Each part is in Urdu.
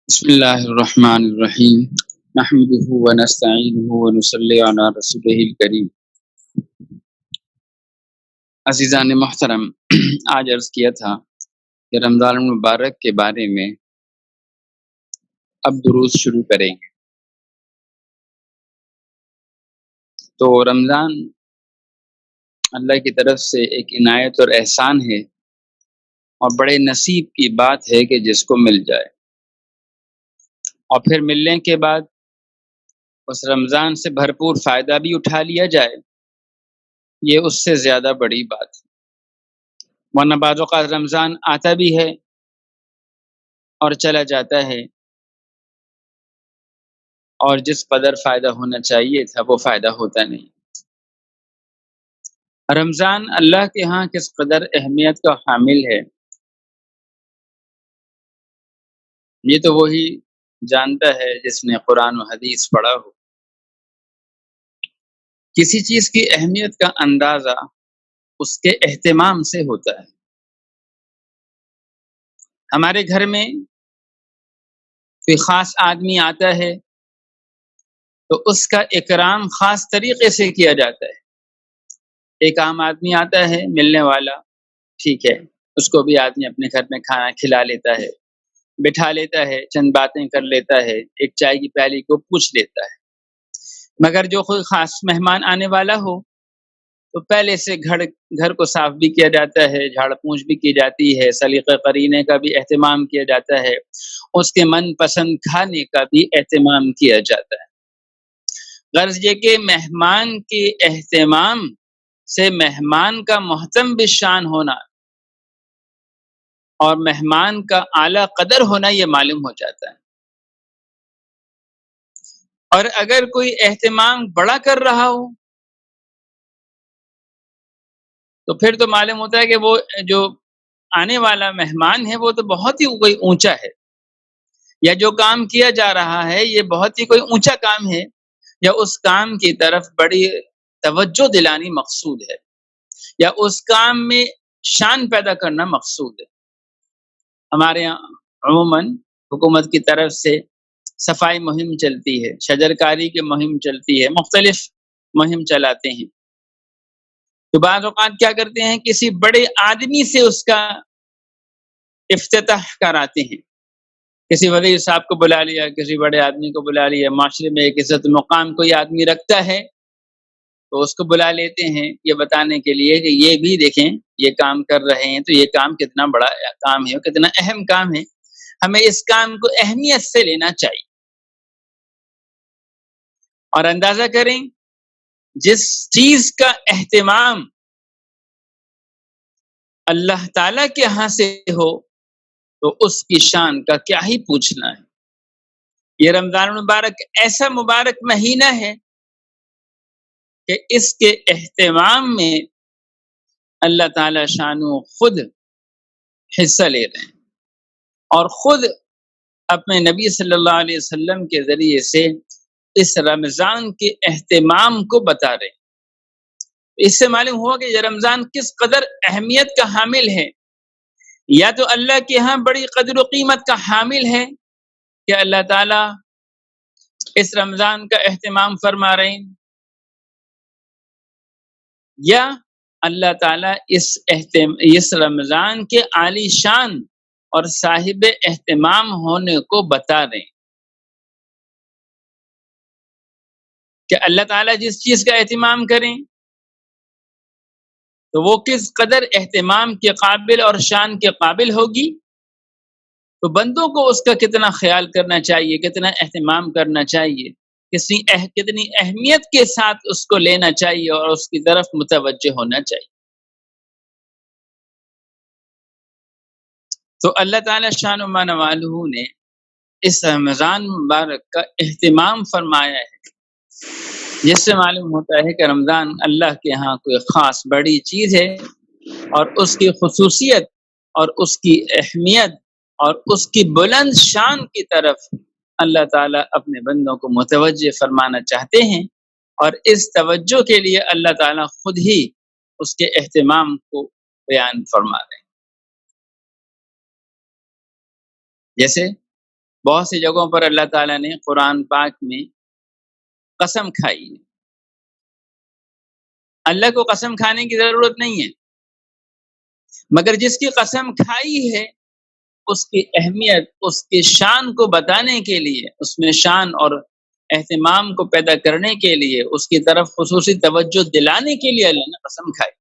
بسم اللہ الرحمن الرحیم نحمده ونستعینه ونصلی علی رسوله الکریم۔ عزیزان محترم، آج عرض کیا تھا کہ رمضان المبارک کے بارے میں اب دروس شروع کریں گے۔ تو رمضان اللہ کی طرف سے ایک عنایت اور احسان ہے، اور بڑے نصیب کی بات ہے کہ جس کو مل جائے، اور پھر ملنے کے بعد اس رمضان سے بھرپور فائدہ بھی اٹھا لیا جائے، یہ اس سے زیادہ بڑی بات ہے۔ ورنہ بعض اوقات رمضان آتا بھی ہے اور چلا جاتا ہے، اور جس قدر فائدہ ہونا چاہیے تھا وہ فائدہ ہوتا نہیں۔ رمضان اللہ کے ہاں کس قدر اہمیت کا حامل ہے، یہ تو وہی جانتا ہے جس نے قرآن و حدیث پڑھا ہو۔ کسی چیز کی اہمیت کا اندازہ اس کے اہتمام سے ہوتا ہے۔ ہمارے گھر میں کوئی خاص آدمی آتا ہے تو اس کا اکرام خاص طریقے سے کیا جاتا ہے۔ ایک عام آدمی آتا ہے ملنے والا، ٹھیک ہے، اس کو بھی آدمی اپنے گھر میں کھانا کھلا لیتا ہے، بٹھا لیتا ہے، چند باتیں کر لیتا ہے، ایک چائے کی پیالی کو پوچھ لیتا ہے۔ مگر جو کوئی خاص مہمان آنے والا ہو تو پہلے سے گھر کو صاف بھی کیا جاتا ہے، جھاڑ پونچھ بھی کی جاتی ہے، سلیقہ قرینے کا بھی اہتمام کیا جاتا ہے، اس کے من پسند کھانے کا بھی اہتمام کیا جاتا ہے۔ غرض یہ کہ مہمان کے اہتمام سے مہمان کا محترم بالشان ہونا اور مہمان کا اعلیٰ قدر ہونا یہ معلوم ہو جاتا ہے۔ اور اگر کوئی اہتمام بڑا کر رہا ہو تو پھر تو معلوم ہوتا ہے کہ وہ جو آنے والا مہمان ہے وہ تو بہت ہی کوئی اونچا ہے، یا جو کام کیا جا رہا ہے یہ بہت ہی کوئی اونچا کام ہے، یا اس کام کی طرف بڑی توجہ دلانی مقصود ہے، یا اس کام میں شان پیدا کرنا مقصود ہے۔ ہمارے یہاں عموماً حکومت کی طرف سے صفائی مہم چلتی ہے، شجرکاری کی مہم چلتی ہے، مختلف مہم چلاتے ہیں۔ تو بعض اوقات کیا کرتے ہیں، کسی بڑے آدمی سے اس کا افتتاح کراتے ہیں، کسی وزیر صاحب کو بلا لیا، کسی بڑے آدمی کو بلا لیا، معاشرے میں ایک عزت مقام کوئی آدمی رکھتا ہے تو اس کو بلا لیتے ہیں یہ بتانے کے لیے کہ یہ بھی دیکھیں یہ کام کر رہے ہیں، تو یہ کام کتنا بڑا کام ہے، کتنا اہم کام ہے، ہمیں اس کام کو اہمیت سے لینا چاہیے۔ اور اندازہ کریں جس چیز کا اہتمام اللہ تعالیٰ کے ہاں سے ہو تو اس کی شان کا کیا ہی پوچھنا ہے۔ یہ رمضان المبارک ایسا مبارک مہینہ ہے کہ اس کے اہتمام میں اللہ تعالیٰ شانو خود حصہ لے رہے ہیں، اور خود اپنے نبی صلی اللہ علیہ وسلم کے ذریعے سے اس رمضان کے اہتمام کو بتا رہے ہیں۔ اس سے معلوم ہوا کہ یہ رمضان کس قدر اہمیت کا حامل ہے، یا تو اللہ کے ہاں بڑی قدر و قیمت کا حامل ہے کہ اللہ تعالیٰ اس رمضان کا اہتمام فرما رہے ہیں، یا اللہ تعالیٰ اس رمضان کے عالی شان اور صاحب اہتمام ہونے کو بتا رہے ہیں کہ اللہ تعالیٰ جس چیز کا اہتمام کریں تو وہ کس قدر اہتمام کے قابل اور شان کے قابل ہوگی، تو بندوں کو اس کا کتنا خیال کرنا چاہیے، کتنا اہتمام کرنا چاہیے، کتنی اہمیت کے ساتھ اس کو لینا چاہیے اور اس کی طرف متوجہ ہونا چاہیے۔ تو اللہ تعالیٰ شان و مان والہ نے اس رمضان مبارک کا اہتمام فرمایا ہے، جس سے معلوم ہوتا ہے کہ رمضان اللہ کے ہاں کوئی خاص بڑی چیز ہے، اور اس کی خصوصیت اور اس کی اہمیت اور اس کی بلند شان کی طرف اللہ تعالیٰ اپنے بندوں کو متوجہ فرمانا چاہتے ہیں، اور اس توجہ کے لیے اللہ تعالیٰ خود ہی اس کے اہتمام کو بیان فرما رہے ہیں۔ جیسے بہت سی جگہوں پر اللہ تعالیٰ نے قرآن پاک میں قسم کھائی ہے۔ اللہ کو قسم کھانے کی ضرورت نہیں ہے، مگر جس کی قسم کھائی ہے اس کی اہمیت، اس کی شان کو بتانے کے لیے، اس میں شان اور اہتمام کو پیدا کرنے کے لیے، اس کی طرف خصوصی توجہ دلانے کے لیے اللہ نے قسم کھائی۔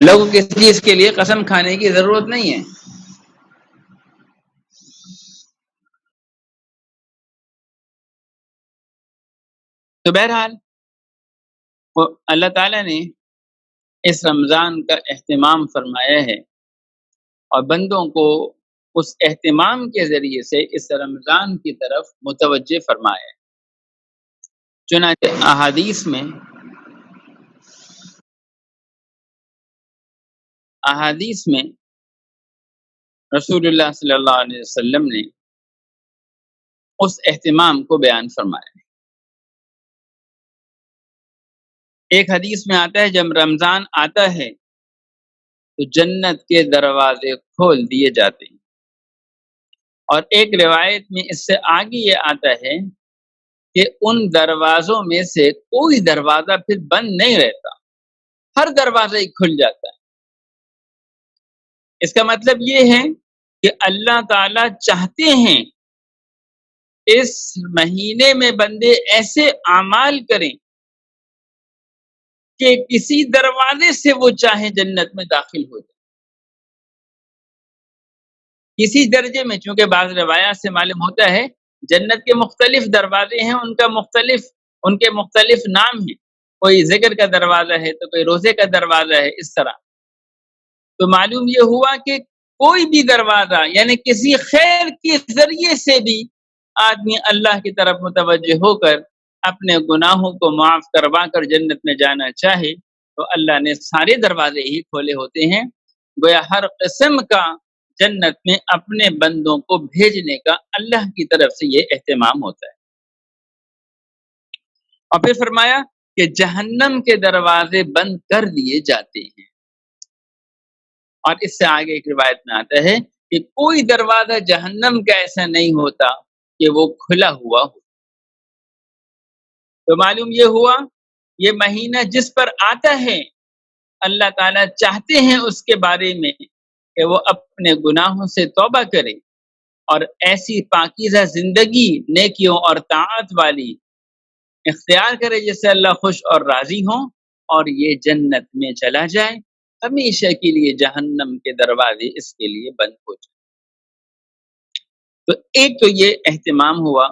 لوگوں کو کسی چیز کے لیے قسم کھانے کی ضرورت نہیں ہے۔ تو بہرحال اللہ تعالیٰ نے اس رمضان کا اہتمام فرمایا ہے اور بندوں کو اس اہتمام کے ذریعے سے اس رمضان کی طرف متوجہ فرمایا ہے۔ چنانچہ احادیث میں رسول اللہ صلی اللہ علیہ وسلم نے اس اہتمام کو بیان فرمایا ہے۔ ایک حدیث میں آتا ہے جب رمضان آتا ہے تو جنت کے دروازے کھول دیے جاتے ہیں، اور ایک روایت میں اس سے آگے یہ آتا ہے کہ ان دروازوں میں سے کوئی دروازہ پھر بند نہیں رہتا، ہر دروازہ ہی کھل جاتا ہے۔ اس کا مطلب یہ ہے کہ اللہ تعالیٰ چاہتے ہیں اس مہینے میں بندے ایسے اعمال کریں کہ کسی دروازے سے وہ چاہے جنت میں داخل ہو جائے، کسی درجے میں، چونکہ بعض روایات سے معلوم ہوتا ہے جنت کے مختلف دروازے ہیں، ان کے مختلف نام ہیں، کوئی ذکر کا دروازہ ہے تو کوئی روزے کا دروازہ ہے، اس طرح۔ تو معلوم یہ ہوا کہ کوئی بھی دروازہ، یعنی کسی خیر کے ذریعے سے بھی آدمی اللہ کی طرف متوجہ ہو کر اپنے گناہوں کو معاف کروا کر جنت میں جانا چاہے تو اللہ نے سارے دروازے ہی کھولے ہوتے ہیں۔ گویا ہر قسم کا جنت میں اپنے بندوں کو بھیجنے کا اللہ کی طرف سے یہ اہتمام ہوتا ہے۔ اور پھر فرمایا کہ جہنم کے دروازے بند کر دیے جاتے ہیں، اور اس سے آگے ایک روایت میں آتا ہے کہ کوئی دروازہ جہنم کا ایسا نہیں ہوتا کہ وہ کھلا ہوا ہو۔ تو معلوم یہ ہوا یہ مہینہ جس پر آتا ہے اللہ تعالیٰ چاہتے ہیں اس کے بارے میں کہ وہ اپنے گناہوں سے توبہ کرے اور ایسی پاکیزہ زندگی نیکیوں اور طاعت والی اختیار کرے جس سے اللہ خوش اور راضی ہوں، اور یہ جنت میں چلا جائے، ہمیشہ کے لیے جہنم کے دروازے اس کے لیے بند ہو جائے۔ تو ایک تو یہ اہتمام ہوا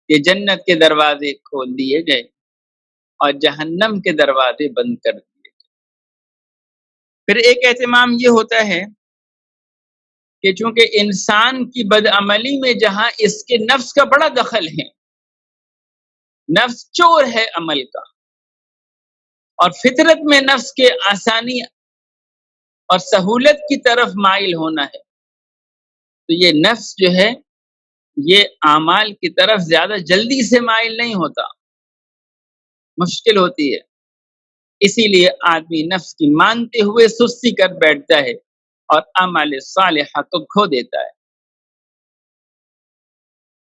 کہ جنت کے دروازے کھول دیے گئے اور جہنم کے دروازے بند کر دیے گئے۔ پھر ایک اہتمام یہ ہوتا ہے کہ چونکہ انسان کی بدعملی میں جہاں اس کے نفس کا بڑا دخل ہے، نفس چور ہے عمل کا، اور فطرت میں نفس کے آسانی اور سہولت کی طرف مائل ہونا ہے، تو یہ نفس جو ہے یہ اعمال کی طرف زیادہ جلدی سے مائل نہیں ہوتا، مشکل ہوتی ہے۔ اسی لیے آدمی نفس کی مانتے ہوئے سستی کر بیٹھتا ہے اور اعمال صالحہ کو کھو دیتا ہے۔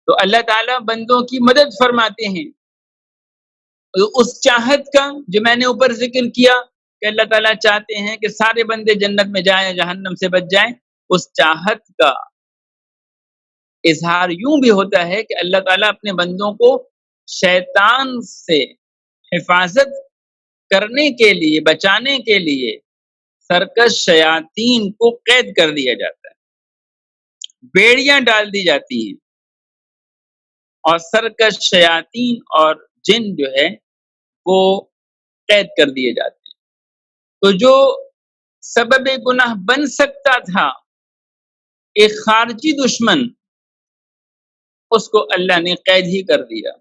تو اللہ تعالیٰ بندوں کی مدد فرماتے ہیں اس چاہت کا جو میں نے اوپر ذکر کیا کہ اللہ تعالیٰ چاہتے ہیں کہ سارے بندے جنت میں جائیں، جہنم سے بچ جائیں، اس چاہت کا اظہار یوں بھی ہوتا ہے کہ اللہ تعالیٰ اپنے بندوں کو شیطان سے حفاظت کرنے کے لیے، بچانے کے لیے سرکش شیاطین کو قید کر دیا جاتا ہے، بیڑیاں ڈال دی جاتی ہیں، اور سرکش شیاطین اور جن جو ہے وہ قید کر دیے جاتے ہیں۔ تو جو سبب گناہ بن سکتا تھا ایک خارجی دشمن، اس کو اللہ نے قید ہی کر دیا۔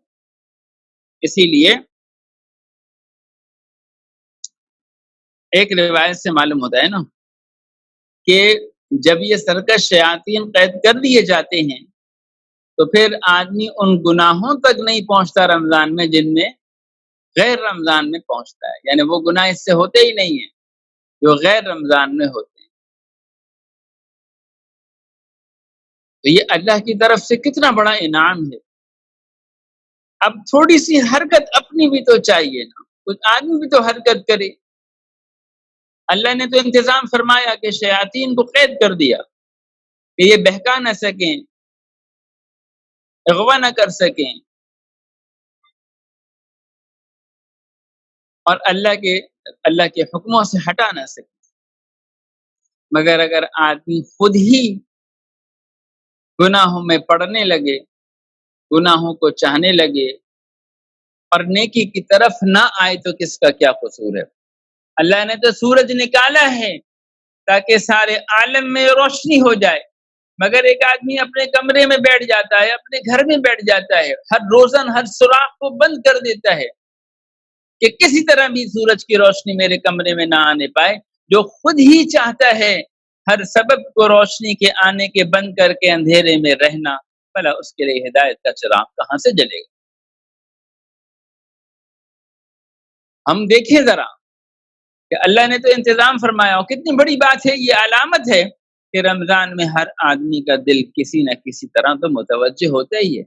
اسی لیے ایک روایت سے معلوم ہوتا ہے نا کہ جب یہ سرکش شیاطین قید کر دیے جاتے ہیں تو پھر آدمی ان گناہوں تک نہیں پہنچتا رمضان میں جن میں غیر رمضان میں پہنچتا ہے، یعنی وہ گناہ اس سے ہوتے ہی نہیں ہیں جو غیر رمضان میں ہوتے ہیں۔ تو یہ اللہ کی طرف سے کتنا بڑا انعام ہے۔ اب تھوڑی سی حرکت اپنی بھی تو چاہیے نا، کچھ آدمی بھی تو حرکت کرے۔ اللہ نے تو انتظام فرمایا کہ شیاطین کو قید کر دیا کہ یہ بہکا نہ سکیں، اغوا نہ کر سکیں، اور اللہ کے حکموں سے ہٹا نہ سکیں۔ مگر اگر آدمی خود ہی گناہوں میں پڑنے لگے، گناہوں کو چاہنے لگے اور نیکی کی طرف نہ آئے تو کس کا کیا قصور ہے؟ اللہ نے تو سورج نکالا ہے تاکہ سارے عالم میں روشنی ہو جائے، مگر ایک آدمی اپنے کمرے میں بیٹھ جاتا ہے، اپنے گھر میں بیٹھ جاتا ہے، ہر روزن ہر سوراخ کو بند کر دیتا ہے کہ کسی طرح بھی سورج کی روشنی میرے کمرے میں نہ آنے پائے۔ جو خود ہی چاہتا ہے ہر سبب کو روشنی کے آنے کے بند کر کے اندھیرے میں رہنا، بھلا اس کے لیے ہدایت کا چراغ کہاں سے جلے گا؟ ہم دیکھیں ذرا کہ اللہ نے تو انتظام فرمایا، اور کتنی بڑی بات ہے، یہ علامت ہے کہ رمضان میں ہر آدمی کا دل کسی نہ کسی طرح تو متوجہ ہوتا ہی ہے۔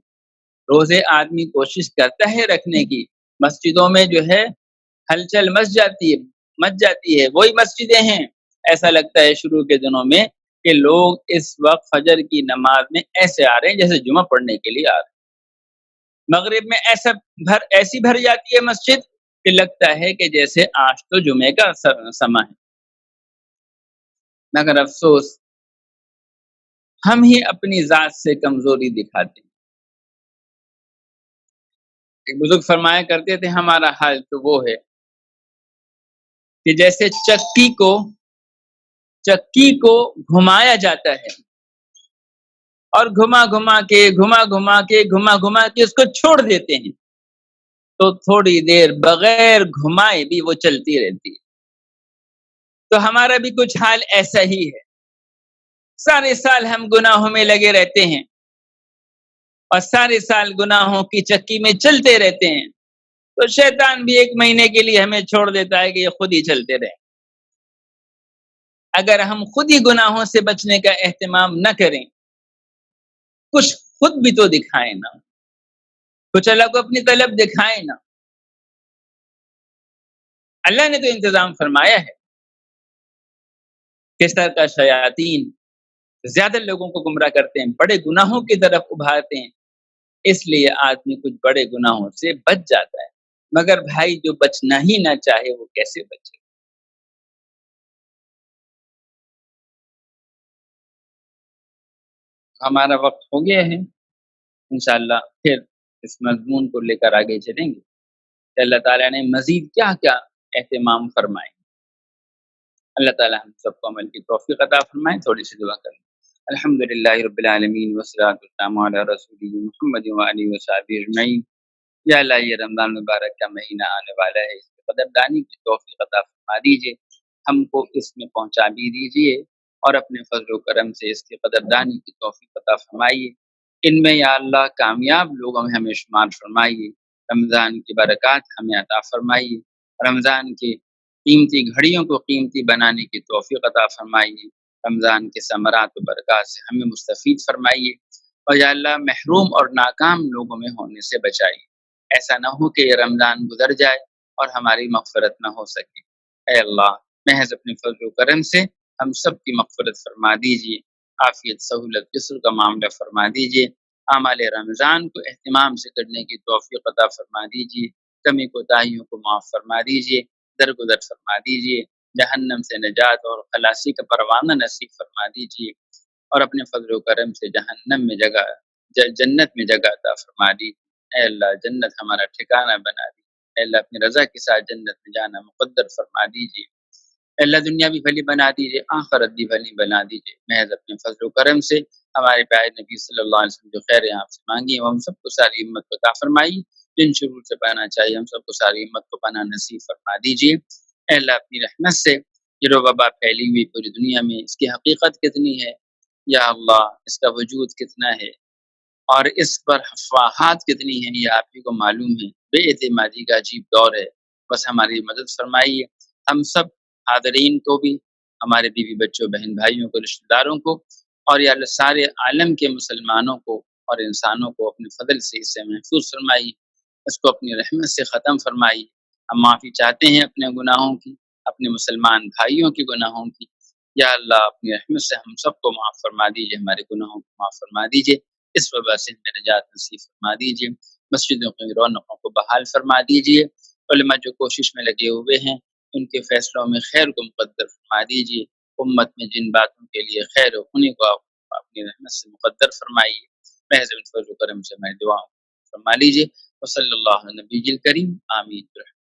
روزے آدمی کوشش کرتا ہے رکھنے کی، مسجدوں میں جو ہے ہلچل مچ جاتی ہے، وہی مسجدیں ہیں، ایسا لگتا ہے شروع کے دنوں میں کہ لوگ اس وقت فجر کی نماز میں ایسے آ رہے ہیں جیسے جمعہ پڑھنے کے لیے آ رہے ہیں۔ مغرب میں ایسی بھر جاتی ہے مسجد کہ لگتا ہے کہ جیسے آج تو جمعے کا سماں ہے۔ مگر افسوس ہم ہی اپنی ذات سے کمزوری دکھاتے ہیں۔ ایک بزرگ فرمایا کرتے تھے ہمارا حال تو وہ ہے کہ جیسے چکی کو گھمایا جاتا ہے اور گھما گھما کے اس کو چھوڑ دیتے ہیں، تو تھوڑی دیر بغیر گھمائے بھی وہ چلتی رہتی ہے۔ تو ہمارا بھی کچھ حال ایسا ہی ہے، سارے سال ہم گناہوں میں لگے رہتے ہیں اور سارے سال گناہوں کی چکی میں چلتے رہتے ہیں، تو شیطان بھی ایک مہینے کے لیے ہمیں چھوڑ دیتا ہے کہ یہ خود ہی چلتے رہیں۔ اگر ہم خود ہی گناہوں سے بچنے کا اہتمام نہ کریں، کچھ خود بھی تو دکھائیں نا، کچھ اللہ کو اپنی طلب دکھائیں نا۔ اللہ نے تو انتظام فرمایا ہے، کس طرح کا شیاطین زیادہ لوگوں کو گمراہ کرتے ہیں، بڑے گناہوں کی طرف ابھارتے ہیں، اس لیے آدمی کچھ بڑے گناہوں سے بچ جاتا ہے۔ مگر بھائی جو بچنا ہی نہ چاہے وہ کیسے بچے؟ ہمارا وقت ہو گیا ہے، انشاءاللہ پھر اس مضمون کو لے کر آگے چلیں گے کہ اللہ تعالیٰ نے مزید کیا کیا اہتمام فرمائے۔ اللہ تعالیٰ ہم سب کو عمل کی توفیق عطا فرمائے۔ تھوڑی سی دعا کریں۔ الحمدللہ رب العالمین والصلاة والسلام علی رسول محمد وآلہ وصحبہ اجمعین۔ یا اللہ یہ رمضان مبارک کا مہینہ آنے والا ہے، اس کی قدردانی کی توفیق عطا فرما دیجیے، ہم کو اس میں پہنچا بھی دیجیے اور اپنے فضل و کرم سے اس کی قدردانی کی توفیق عطا فرمائیے۔ ان میں یا اللہ کامیاب لوگوں میں ہمیں شمار فرمائیے، رمضان کی برکات ہمیں عطا فرمائیے، رمضان کی قیمتی گھڑیوں کو قیمتی بنانے کی توفیق عطا فرمائیے، رمضان کے ثمرات و برکات سے ہمیں مستفید فرمائیے، اور یا اللہ محروم اور ناکام لوگوں میں ہونے سے بچائیے۔ ایسا نہ ہو کہ یہ رمضان گزر جائے اور ہماری مغفرت نہ ہو سکے۔ اے اللہ محض اپنے فضل و کرم سے ہم سب کی مغفرت فرما دیجیے، عافیت سہولت جسر کا معاملہ فرما دیجیے، اعمال رمضان کو اہتمام سے کرنے کی توفیق عطا فرما دیجیے، کمی کوتاہیوں کو معاف فرما دیجیے، درگزر فرما دیجیے، جہنم سے نجات اور خلاصی کا پروانہ نصیب فرما دیجیے، اور اپنے فضل و کرم سے جہنم میں جنت میں جگہ عطا فرما دیجیے۔ اے اللہ جنت ہمارا ٹھکانہ بنا دیجیے، اے اللہ اپنی رضا کے ساتھ جنت میں جانا مقدر فرما دیجیے، اے اللہ دنیا بھی بھلی بنا دیجیے، آخرت بھی بھلی بنا دیجیے، محض اپنے فضل و کرم سے ہمارے پیارے نبی صلی اللہ علیہ وسلم جو خیر آپ سے مانگی وہ ہم سب کو ساری امت کو عطا فرمائی، جن شرور سے پانا چاہیے ہم سب کو ساری امت کو پناہ نصیب فرما دیجیے۔ اے اللہ اپنی رحمت سے یہ رو وبا پھیلی ہوئی پوری دنیا میں اس کی حقیقت کتنی ہے، یا اللہ اس کا وجود کتنا ہے اور اس پر افواہات کتنی ہیں یہ آپ ہی کو معلوم ہے، بے اعتمادی کا عجیب دور ہے، بس ہماری مدد فرمائیے، ہم سب حاضرین کو بھی، ہمارے بیوی بچوں بہن بھائیوں کو رشتہ داروں کو اور یا اللہ سارے عالم کے مسلمانوں کو اور انسانوں کو اپنے فضل سے اس سے محفوظ فرمائی، اس کو اپنی رحمت سے ختم فرمائی۔ ہم معافی چاہتے ہیں اپنے گناہوں کی، اپنے مسلمان بھائیوں کے گناہوں کی۔ یا اللہ اپنی رحمت سے ہم سب کو معاف فرما دیجیے، ہمارے گناہوں کو معاف فرما دیجیے، اس وبا سے ہمیں نجات نصیب فرما دیجیے، مسجدوں کی رونقوں کو بحال فرما دیجیے، علماء جو کوشش میں لگے ہوئے ہیں ان کے فیصلوں میں خیر کو مقدر فرما دیجیے، امت میں جن باتوں کے لیے خیر ہو انہیں کو آپ اپنی رحمت سے مقدر فرمائیے، محض فضل و کرم سے میں دعا فرما لیجیے۔ وصلی اللہ علیہ نبی الکریم، آمین۔